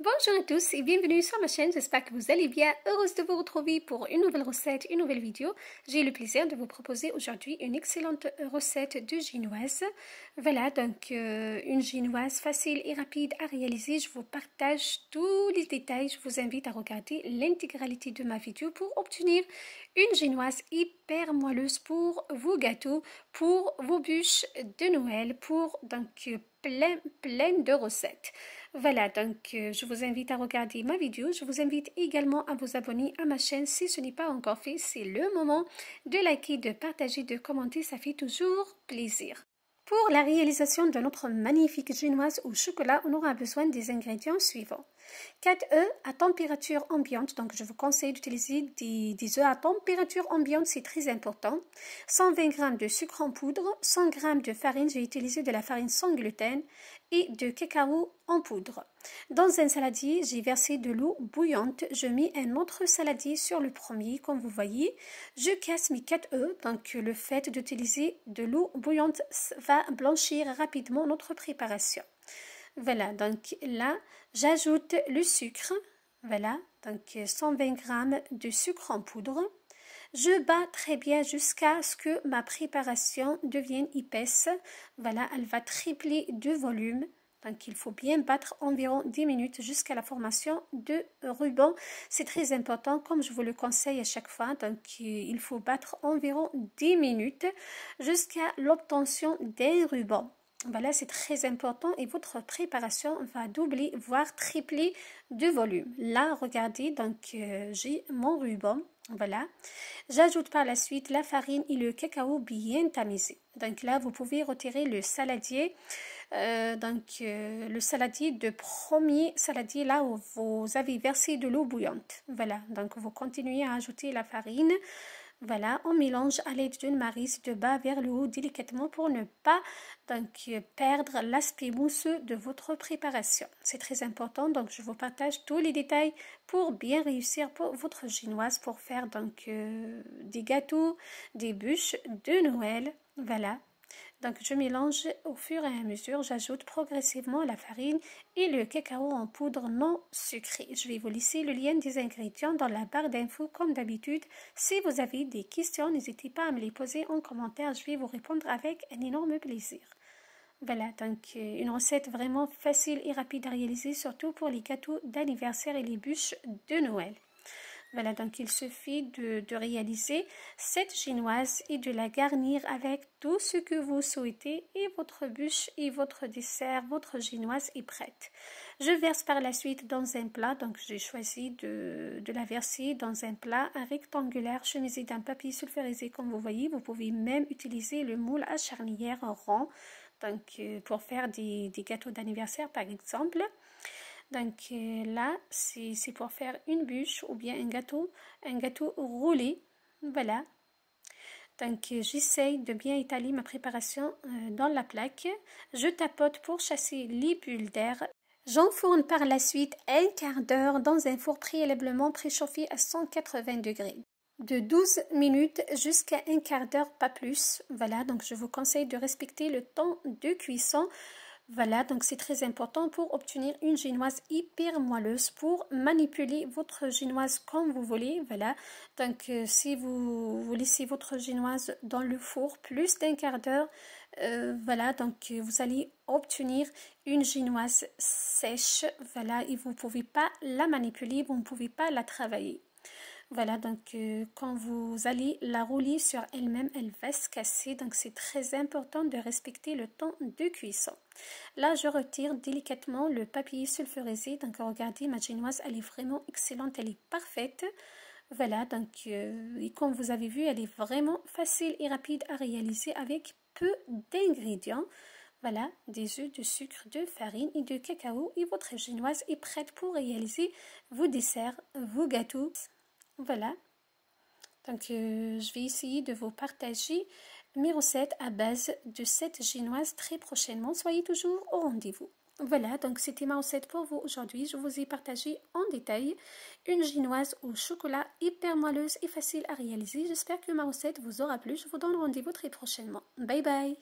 Bonjour à tous et bienvenue sur ma chaîne, j'espère que vous allez bien, heureuse de vous retrouver pour une nouvelle recette, une nouvelle vidéo. J'ai le plaisir de vous proposer aujourd'hui une excellente recette de génoise. Voilà, donc une génoise facile et rapide à réaliser. Je vous partage tous les détails, je vous invite à regarder l'intégralité de ma vidéo pour obtenir une génoise hyper moelleuse pour vos gâteaux, pour vos bûches de Noël, pour donc plein de recettes. Voilà, donc je vous invite à regarder ma vidéo. Je vous invite également à vous abonner à ma chaîne si ce n'est pas encore fait. C'est le moment de liker, de partager, de commenter. Ça fait toujours plaisir. Pour la réalisation de notre magnifique génoise au chocolat, on aura besoin des ingrédients suivants. 4 œufs à température ambiante, donc je vous conseille d'utiliser des œufs à température ambiante, c'est très important. 120 g de sucre en poudre, 100 g de farine, j'ai utilisé de la farine sans gluten et de cacao en poudre. Dans un saladier, j'ai versé de l'eau bouillante, je mets un autre saladier sur le premier, comme vous voyez. Je casse mes 4 œufs, donc le fait d'utiliser de l'eau bouillante va blanchir rapidement notre préparation. Voilà, donc là, j'ajoute le sucre, voilà, donc 120 g de sucre en poudre. Je bats très bien jusqu'à ce que ma préparation devienne épaisse. Voilà, elle va tripler de volume. Donc, il faut bien battre environ 10 minutes jusqu'à la formation de ruban. C'est très important, comme je vous le conseille à chaque fois. Donc, il faut battre environ 10 minutes jusqu'à l'obtention d'un ruban. Voilà, c'est très important et votre préparation va doubler, voire tripler de volume. Là, regardez, donc j'ai mon ruban. Voilà, j'ajoute par la suite la farine et le cacao bien tamisé. Donc là, vous pouvez retirer le saladier, le saladier de premier saladier là où vous avez versé de l'eau bouillante. Voilà, donc vous continuez à ajouter la farine. Voilà, on mélange à l'aide d'une maryse de bas vers le haut délicatement pour ne pas donc perdre l'aspect mousseux de votre préparation. C'est très important, donc je vous partage tous les détails pour bien réussir pour votre génoise, pour faire donc des gâteaux, des bûches de Noël. Voilà. Donc je mélange au fur et à mesure, j'ajoute progressivement la farine et le cacao en poudre non sucré. Je vais vous laisser le lien des ingrédients dans la barre d'infos comme d'habitude. Si vous avez des questions, n'hésitez pas à me les poser en commentaire, je vais vous répondre avec un énorme plaisir. Voilà, donc une recette vraiment facile et rapide à réaliser, surtout pour les gâteaux d'anniversaire et les bûches de Noël. Voilà, donc il suffit de réaliser cette génoise et de la garnir avec tout ce que vous souhaitez et votre bûche et votre dessert, votre génoise est prête. Je verse par la suite dans un plat, donc j'ai choisi de la verser dans un plat rectangulaire chemisé d'un papier sulfurisé comme vous voyez. Vous pouvez même utiliser le moule à charnière rond, donc pour faire des gâteaux d'anniversaire par exemple. Donc là, c'est pour faire une bûche ou bien un gâteau roulé. Voilà. Donc j'essaye de bien étaler ma préparation dans la plaque. Je tapote pour chasser les bulles d'air. J'enfourne par la suite un quart d'heure dans un four préalablement préchauffé à 180 degrés. De 12 minutes jusqu'à un quart d'heure, pas plus. Voilà, donc je vous conseille de respecter le temps de cuisson. Voilà, donc c'est très important pour obtenir une génoise hyper moelleuse, pour manipuler votre génoise comme vous voulez. Voilà, donc si vous laissez votre génoise dans le four plus d'un quart d'heure, voilà, donc vous allez obtenir une génoise sèche. Voilà, et vous ne pouvez pas la manipuler, vous ne pouvez pas la travailler. Voilà, donc quand vous allez la rouler sur elle-même, elle va se casser. Donc c'est très important de respecter le temps de cuisson. Là, je retire délicatement le papier sulfurisé. Donc regardez, ma génoise, elle est vraiment excellente, elle est parfaite. Voilà, donc et comme vous avez vu, elle est vraiment facile et rapide à réaliser avec peu d'ingrédients. Voilà, des œufs, de sucre, de farine et de cacao. Et votre génoise est prête pour réaliser vos desserts, vos gâteaux. Voilà, donc je vais essayer de vous partager mes recettes à base de cette génoise très prochainement. Soyez toujours au rendez-vous. Voilà, donc c'était ma recette pour vous aujourd'hui. Je vous ai partagé en détail une génoise au chocolat hyper moelleuse et facile à réaliser. J'espère que ma recette vous aura plu. Je vous donne rendez-vous très prochainement. Bye bye!